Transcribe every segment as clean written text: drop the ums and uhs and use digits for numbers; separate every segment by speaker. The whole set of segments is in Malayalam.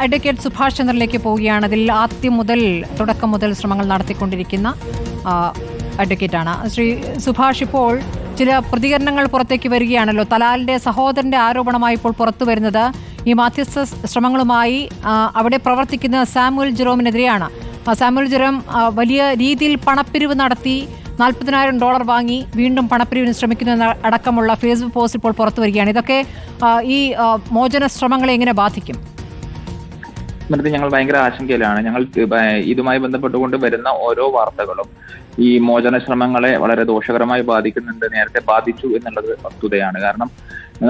Speaker 1: അഡ്വക്കേറ്റ് സുഭാഷ് ചന്ദ്രനിലേക്ക് പോവുകയാണ്. അതിൽ തുടക്കം മുതൽ ശ്രമങ്ങൾ നടത്തിക്കൊണ്ടിരിക്കുന്ന അഡ്വക്കേറ്റാണ് ശ്രീ സുഭാഷ്. ഇപ്പോൾ ചില പ്രതികരണങ്ങൾ പുറത്തേക്ക് വരികയാണല്ലോ. തലാലിന്റെ സഹോദരന്റെ ആരോപണമായി ഇപ്പോൾ പുറത്തു വരുന്നത് ഈ മാധ്യസ്ഥ ശ്രമങ്ങളുമായി അവിടെ പ്രവർത്തിക്കുന്ന സാമുവൽ ജെറോമിനെതിരെയാണ്. സാമുവൽ ജെറോം വലിയ രീതിയിൽ പണപ്പിരിവ് നടത്തി $40,000 വാങ്ങി വീണ്ടും പണപ്പിരിവിന് ശ്രമിക്കുന്ന അടക്കമുള്ള ഫേസ്ബുക്ക് പോസ്റ്റ് ഇപ്പോൾ പുറത്തു വരികയാണ്. ഇതൊക്കെ ഈ മോചന ശ്രമങ്ങളെ എങ്ങനെ ബാധിക്കും?
Speaker 2: ഞങ്ങൾ ഭയങ്കര ആശങ്കയിലാണ്. ഞങ്ങൾ ഇതുമായി ബന്ധപ്പെട്ടുകൊണ്ട് വരുന്ന ഓരോ വാർത്തകളും ഈ മോചന ശ്രമങ്ങളെ വളരെ ദോഷകരമായി ബാധിക്കുന്നുണ്ട്, നേരത്തെ ബാധിച്ചു എന്നുള്ളത് വസ്തുതയാണ്. കാരണം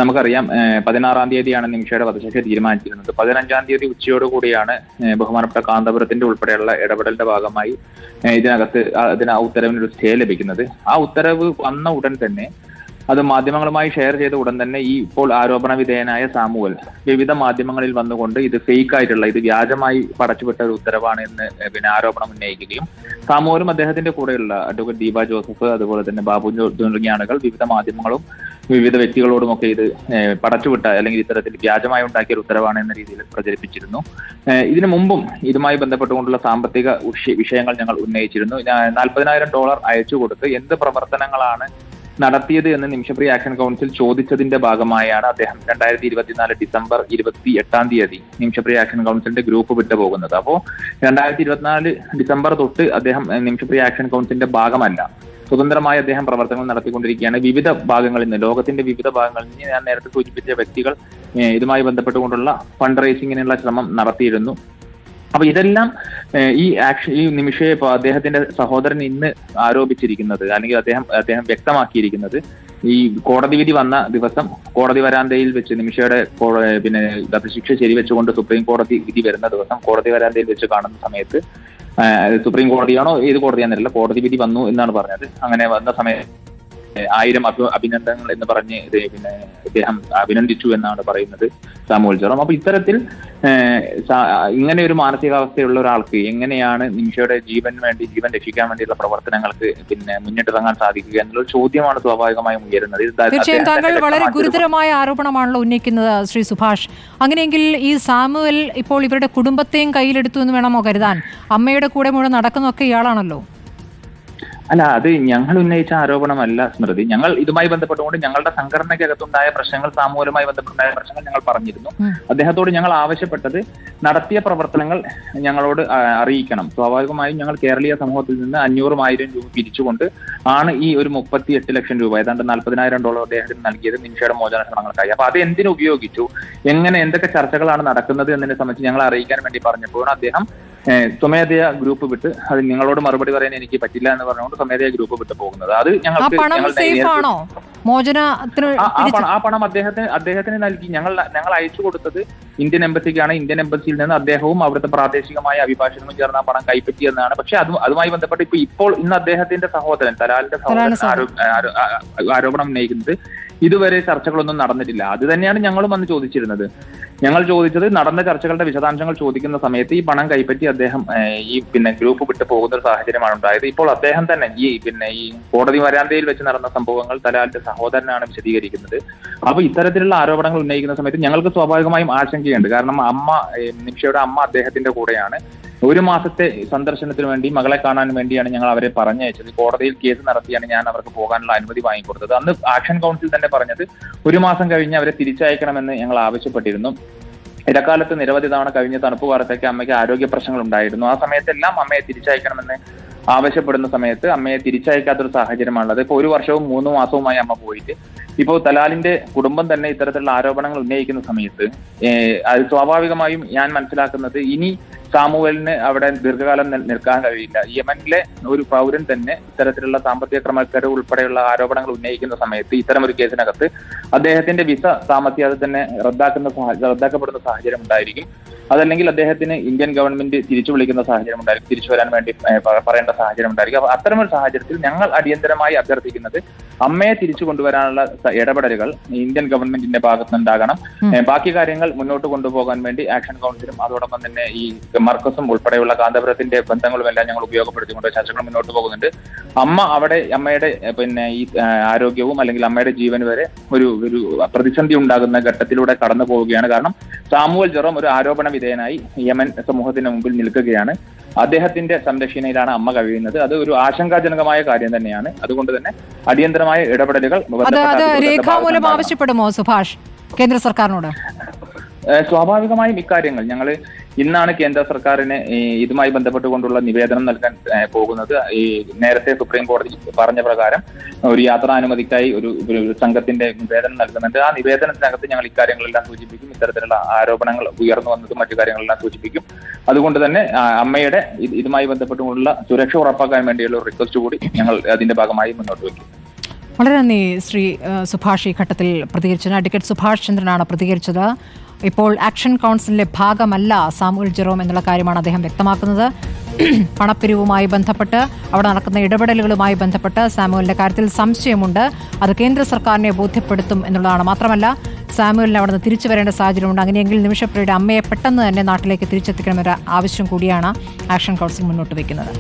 Speaker 2: നമുക്കറിയാം 16-ാം തീയതിയാണ് നിമിഷയുടെ വധശിക്ഷ തീരുമാനിച്ചിരുന്നത്. 15-ാം തീയതി ഉച്ചയോടുകൂടിയാണ് ബഹുമാനപ്പെട്ട കാന്തപുരത്തിന്റെ ഉൾപ്പെടെയുള്ള ഇടപെടലിന്റെ ഭാഗമായി ഇതിന് ഉത്തരവിനൊരു സ്റ്റേ ലഭിക്കുന്നത്. ആ ഉത്തരവ് വന്ന ഉടൻ തന്നെ അത് മാധ്യമങ്ങളുമായി ഷെയർ ചെയ്ത ഉടൻ തന്നെ ഈ ഇപ്പോൾ ആരോപണ വിധേയനായ സാമുവൽ വിവിധ മാധ്യമങ്ങളിൽ വന്നുകൊണ്ട് ഇത് ഫേക്ക് ആയിട്ടുള്ള, ഇത് വ്യാജമായി പടച്ചുവിട്ട ഒരു ഉത്തരവാണ് എന്ന് ആരോപണം ഉന്നയിക്കുകയും സാമുവലും അദ്ദേഹത്തിന്റെ കൂടെയുള്ള അഡ്വക്കേറ്റ് ദീപ ജോസഫ്, അതുപോലെ തന്നെ ബാബു തുടങ്ങിയ ആളുകൾ വിവിധ മാധ്യമങ്ങളും വിവിധ വ്യക്തികളോടുമൊക്കെ ഇത് പടച്ചുവിട്ട അല്ലെങ്കിൽ ഇത്തരത്തിൽ വ്യാജമായി ഉണ്ടാക്കിയ ഒരു ഉത്തരവാണ് എന്ന രീതിയിൽ പ്രചരിപ്പിച്ചിരുന്നു. ഇതിനു മുമ്പും ഇതുമായി ബന്ധപ്പെട്ടുകൊണ്ടുള്ള സാമ്പത്തിക വിഷയങ്ങൾ ഞങ്ങൾ ഉന്നയിച്ചിരുന്നു. $40,000 അയച്ചു കൊടുത്ത് എന്ത് പ്രവർത്തനങ്ങളാണ് നടത്തിയത് എന്ന് നിമിഷപ്രിയ ആക്ഷൻ കൗൺസിൽ ചോദിച്ചതിന്റെ ഭാഗമായാണ് അദ്ദേഹം 2024 ഡിസംബർ 28-ാം തീയതി നിമിഷപ്രിയ ആക്ഷൻ കൗൺസിലിന്റെ ഗ്രൂപ്പ് വിട്ടു പോകുന്നത്. അപ്പോൾ 2024 ഡിസംബർ തൊട്ട് അദ്ദേഹം നിമിഷപ്രിയ ആക്ഷൻ കൗൺസിലിന്റെ ഭാഗമല്ല, സ്വതന്ത്രമായി അദ്ദേഹം പ്രവർത്തനങ്ങൾ നടത്തിക്കൊണ്ടിരിക്കുകയാണ്. വിവിധ ഭാഗങ്ങളിൽ നിന്ന്, ലോകത്തിന്റെ വിവിധ ഭാഗങ്ങളിൽ നിന്ന് ഞാൻ നേരത്തെ സൂചിപ്പിച്ച വ്യക്തികൾ ഇതുമായി ബന്ധപ്പെട്ടുകൊണ്ടുള്ള ഫണ്ട് റേസിങ്ങിനുള്ള ശ്രമം നടത്തിയിരുന്നു. അപ്പൊ ഇതെല്ലാം ഈ നിമിഷയെ അദ്ദേഹത്തിന്റെ സഹോദരൻ ഇന്ന് ആരോപിച്ചിരിക്കുന്നത് അല്ലെങ്കിൽ അദ്ദേഹം വ്യക്തമാക്കിയിരിക്കുന്നത് ഈ കോടതി വിധി വന്ന ദിവസം കോടതി വരാന്തയിൽ വെച്ച് നിമിഷയുടെ വധശിക്ഷ ശരിവെച്ചുകൊണ്ട് സുപ്രീം കോടതി വിധി വരുന്ന ദിവസം കോടതി വരാന്തയിൽ വെച്ച് കാണുന്ന സമയത്ത് സുപ്രീം കോടതിയാണോ ഏത് കോടതിയാണെന്നല്ല, കോടതി വിധി വന്നു എന്നാണ് പറഞ്ഞത്. അങ്ങനെ വന്ന സമയത്ത് 1000 അഭിനന്ദനങ്ങൾ എന്ന് പറഞ്ഞ് ഇദ്ദേഹം അഭിനന്ദിച്ചു എന്നാണ് പറയുന്നത് സാമുവൽ ജെറോം. അപ്പൊ ഇത്തരത്തിൽ ഇങ്ങനെ ഒരു മാനസികാവസ്ഥയുള്ള ഒരാൾക്ക് എങ്ങനെയാണ് നിമിഷയുടെ ജീവൻ രക്ഷിക്കാൻ വേണ്ടിയുള്ള പ്രവർത്തനങ്ങൾക്ക് മുന്നിട്ടിറങ്ങാൻ സാധിക്കുക എന്നുള്ള ചോദ്യമാണ് സ്വാഭാവികമായും ഉയരുന്നത്.
Speaker 1: തീർച്ചയായും താങ്കൾ വളരെ ഗുരുതരമായ ആരോപണമാണല്ലോ ഉന്നയിക്കുന്നത് ശ്രീ സുഭാഷ്. അങ്ങനെയെങ്കിൽ ഈ സാമുവൽ ഇപ്പോൾ ഇവരുടെ കുടുംബത്തെയും കയ്യിലെടുത്തു എന്ന് വേണമോ കരുതാൻ? അമ്മയുടെ കൂടെ മുഴുവൻ നടക്കുന്നതൊക്കെ ഇയാളാണല്ലോ.
Speaker 2: അല്ല, അത് ഞങ്ങൾ ഉന്നയിച്ച ആരോപണമല്ല സ്മൃതി. ഞങ്ങൾ ഇതുമായി ബന്ധപ്പെട്ടുകൊണ്ട് ഞങ്ങളുടെ സംഘടനയ്ക്കകത്തുണ്ടായ പ്രശ്നങ്ങൾ, സാമൂഹ്യമായി ബന്ധപ്പെട്ടുണ്ടായ പ്രശ്നങ്ങൾ ഞങ്ങൾ പറഞ്ഞിരുന്നു. അദ്ദേഹത്തോട് ഞങ്ങൾ ആവശ്യപ്പെട്ടത് നടത്തിയ പ്രവർത്തനങ്ങൾ ഞങ്ങളോട് അറിയിക്കണം. സ്വാഭാവികമായും ഞങ്ങൾ കേരളീയ സമൂഹത്തിൽ നിന്ന് 500,000 രൂപ പിരിച്ചുകൊണ്ട് ആണ് ഈ ഒരു 38 ലക്ഷം രൂപ, ഏതാണ്ട് $40,000 അദ്ദേഹത്തിന് നൽകിയത് നിമിഷയുടെ മോചന ശ്രമങ്ങൾക്കായി. അപ്പൊ അത് എന്തിനു ഉപയോഗിച്ചു, എന്തൊക്കെ ചർച്ചകളാണ് നടക്കുന്നത് എന്നതിനെ സംബന്ധിച്ച് ഞങ്ങൾ അറിയിക്കാൻ വേണ്ടി പറഞ്ഞപ്പോഴാണ് അദ്ദേഹം സ്വമേധയാ ഗ്രൂപ്പ് വിട്ട് അത് നിങ്ങളോട് മറുപടി പറയാൻ എനിക്ക് പറ്റില്ല എന്ന് പറഞ്ഞുകൊണ്ട് സ്വമേധയാ ഗ്രൂപ്പ് വിട്ട് പോകുന്നത്. അത് ഞങ്ങൾക്ക് ആ പണം അദ്ദേഹത്തിന് നൽകി ഞങ്ങൾ അയച്ചു കൊടുത്തത് ഇന്ത്യൻ എംബസിക്കാണ്. ഇന്ത്യൻ എംബസിയിൽ നിന്ന് അദ്ദേഹവും അവിടുത്തെ പ്രാദേശികമായ അഭിഭാഷകനും ചേർന്ന് ആ പണം കൈപ്പറ്റിയെന്നാണ്. പക്ഷെ അതുമായി ബന്ധപ്പെട്ട് ഇപ്പോൾ ഇന്ന് അദ്ദേഹത്തിന്റെ സഹോദരൻ തലാലിന്റെ സഹോദരൻ ആരോപണം ഉന്നയിക്കുന്നത് ഇതുവരെ ചർച്ചകളൊന്നും നടന്നിട്ടില്ല. അത് തന്നെയാണ് ഞങ്ങളും അന്ന് ചോദിച്ചിരുന്നത്. ഞങ്ങൾ ചോദിച്ചത് നടന്ന ചർച്ചകളുടെ വിശദാംശങ്ങൾ ചോദിക്കുന്ന സമയത്ത് ഈ പണം കൈപ്പറ്റി അദ്ദേഹം ഈ ഗ്രൂപ്പ് വിട്ട് പോകുന്ന ഒരു സാഹചര്യമാണ് ഉണ്ടായത്. ഇപ്പോൾ അദ്ദേഹം തന്നെ ഈ കോടതി വരാന്തയിൽ വെച്ച് നടന്ന സംഭവങ്ങൾ തലാലിന്റെ സഹോദരനാണ് വിശദീകരിക്കുന്നത്. അപ്പൊ ഇത്തരത്തിലുള്ള ആരോപണങ്ങൾ ഉന്നയിക്കുന്ന സമയത്ത് ഞങ്ങൾക്ക് സ്വാഭാവികമായും ആശങ്കയുണ്ട്. കാരണം നിമിഷയുടെ അമ്മ അദ്ദേഹത്തിന്റെ കൂടെയാണ്. 1 മാസത്തെ സന്ദർശനത്തിന് വേണ്ടി, മകളെ കാണാൻ വേണ്ടിയാണ് ഞങ്ങൾ അവരെ പറഞ്ഞയച്ചത്. കോടതിയിൽ കേസ് നടത്തിയാണ് ഞാൻ അവർക്ക് പോകാനുള്ള അനുമതി വാങ്ങിക്കൊടുത്തത്. അന്ന് ആക്ഷൻ കൗൺസിൽ തന്നെ പറഞ്ഞത് 1 മാസം കഴിഞ്ഞ് അവരെ തിരിച്ചയക്കണമെന്ന് ഞങ്ങൾ ആവശ്യപ്പെട്ടിരുന്നു. ഇടക്കാലത്ത് നിരവധി തവണ കഴിഞ്ഞ തണുപ്പ് കാലത്തൊക്കെ അമ്മയ്ക്ക് ആരോഗ്യ പ്രശ്നങ്ങൾ ഉണ്ടായിരുന്നു. ആ സമയത്തെല്ലാം അമ്മയെ തിരിച്ചയക്കണമെന്ന് ആവശ്യപ്പെടുന്ന സമയത്ത് അമ്മയെ തിരിച്ചയക്കാത്തൊരു സാഹചര്യമാണുള്ളത്. ഇപ്പോൾ 1 വർഷവും 3 മാസവുമായി അമ്മ പോയിട്ട് ഇപ്പോൾ തലാലിന്റെ കുടുംബം തന്നെ ഇത്തരത്തിലുള്ള ആരോപണങ്ങൾ ഉന്നയിക്കുന്ന സമയത്ത് അത് സ്വാഭാവികമായും ഞാൻ മനസ്സിലാക്കുന്നത് ഇനി സാമുവലിന് അവിടെ ദീർഘകാലം നിൽക്കാൻ കഴിയില്ല. യമനിലെ ഒരു പൗരൻ തന്നെ ഇത്തരത്തിലുള്ള സാമ്പത്തിക ക്രമക്കേട് ഉൾപ്പെടെയുള്ള ആരോപണങ്ങൾ ഉന്നയിക്കുന്ന സമയത്ത് ഇത്തരം ഒരു കേസിനകത്ത് അദ്ദേഹത്തിന്റെ വിസ താമസിയാതെ തന്നെ റദ്ദാക്കപ്പെടുന്ന സാഹചര്യം ഉണ്ടായിരിക്കും. അതല്ലെങ്കിൽ അദ്ദേഹത്തിന് ഇന്ത്യൻ ഗവൺമെന്റ് തിരിച്ചു വിളിക്കുന്ന സാഹചര്യം ഉണ്ടായിരിക്കും, തിരിച്ചു വരാൻ വേണ്ടി പറയേണ്ട സാഹചര്യം ഉണ്ടായിരിക്കും. അപ്പൊ അത്തരമൊരു സാഹചര്യത്തിൽ ഞങ്ങൾ അടിയന്തരമായി അഭ്യർത്ഥിക്കുന്നത് അമ്മയെ തിരിച്ചു കൊണ്ടുവരാനുള്ള ഇടപെടലുകൾ ഇന്ത്യൻ ഗവൺമെന്റിന്റെ ഭാഗത്തുനിന്നുണ്ടാകണം. ബാക്കി കാര്യങ്ങൾ മുന്നോട്ട് കൊണ്ടുപോകാൻ വേണ്ടി ആക്ഷൻ കൗൺസിലും അതോടൊപ്പം തന്നെ ഈ മർക്കസും ഉൾപ്പെടെയുള്ള കാന്തപുരത്തിന്റെ ബന്ധങ്ങളും എല്ലാം ഞങ്ങൾ ഉപയോഗപ്പെടുത്തിക്കൊണ്ട് ചർച്ചകൾ മുന്നോട്ട് പോകുന്നുണ്ട്. അമ്മയുടെ ഈ ആരോഗ്യവും അല്ലെങ്കിൽ അമ്മയുടെ ജീവൻ വരെ ഒരു പ്രതിസന്ധി ഉണ്ടാകുന്ന ഘട്ടത്തിലൂടെ കടന്നു പോവുകയാണ്. കാരണം സാമുവൽ ജെറോം ഒരു ആരോപണ വിധേയനായി യമൻ സമൂഹത്തിന് മുമ്പിൽ നിൽക്കുകയാണ്. അദ്ദേഹത്തിന്റെ സംരക്ഷണയിലാണ് അമ്മ കഴിയുന്നത്. അത് ഒരു ആശങ്കാജനകമായ കാര്യം തന്നെയാണ്. അതുകൊണ്ട് തന്നെ അടിയന്തരമായ ഇടപെടലുകൾ
Speaker 1: രേഖാമൂലം ആവശ്യപ്പെടുമോ സുഭാഷ് കേന്ദ്ര സർക്കാരിനോട്?
Speaker 2: സ്വാഭാവികമായും ഇക്കാര്യങ്ങൾ ഞങ്ങൾ ഇന്നാണ് കേന്ദ്ര സർക്കാരിന് ഇതുമായി ബന്ധപ്പെട്ടുകൊണ്ടുള്ള നിവേദനം നൽകാൻ പോകുന്നത്. ഈ നേരത്തെ സുപ്രീം കോടതി പറഞ്ഞ പ്രകാരം ഒരു യാത്രാനുമതിക്കായി ഒരു സംഘത്തിന്റെ നിവേദനം നൽകുന്നുണ്ട്. ആ നിവേദനത്തിനകത്ത് ഞങ്ങൾ ഇക്കാര്യങ്ങളെല്ലാം സൂചിപ്പിക്കും. ഇത്തരത്തിലുള്ള ആരോപണങ്ങൾ ഉയർന്നു വന്നതും മറ്റു കാര്യങ്ങളെല്ലാം സൂചിപ്പിക്കും. അതുകൊണ്ട് തന്നെ അമ്മയുടെ ഇതുമായി ബന്ധപ്പെട്ടുകൊണ്ടുള്ള സുരക്ഷ ഉറപ്പാക്കാൻ വേണ്ടിയുള്ള ഒരു റിക്വസ്റ്റ് കൂടി ഞങ്ങൾ അതിന്റെ ഭാഗമായി മുന്നോട്ട് വയ്ക്കും.
Speaker 1: വളരെ നന്ദി ശ്രീ സുഭാഷ്. ഈ ഘട്ടത്തിൽ പ്രതികരിച്ചത് അഡ്വക്കേറ്റ് സുഭാഷ് ചന്ദ്രനാണ് പ്രതികരിച്ചത്. ഇപ്പോൾ ആക്ഷൻ കൗൺസിലിന്റെ ഭാഗമല്ല സാമുവൽ ജെറോം എന്നുള്ള കാര്യമാണ് അദ്ദേഹം വ്യക്തമാക്കുന്നത്. പണപ്പിരിവുമായി ബന്ധപ്പെട്ട് അവിടെ നടക്കുന്ന ഇടപെടലുകളുമായി ബന്ധപ്പെട്ട് സാമുവലിന്റെ കാര്യത്തിൽ സംശയമുണ്ട്. അത് കേന്ദ്ര സർക്കാരിനെ ബോധ്യപ്പെടുത്തും എന്നുള്ളതാണ്. മാത്രമല്ല സാമുവലിന് അവിടെ നിന്ന് തിരിച്ചു വരേണ്ട സാഹചര്യമുണ്ട്. അങ്ങനെയെങ്കിൽ നിമിഷപ്രിയയുടെ അമ്മയെ പെട്ടെന്ന് തന്നെ നാട്ടിലേക്ക് തിരിച്ചെത്തിക്കണമെന്നൊരു ആവശ്യം കൂടിയാണ് ആക്ഷൻ കൗൺസിൽ മുന്നോട്ട് വയ്ക്കുന്നത്.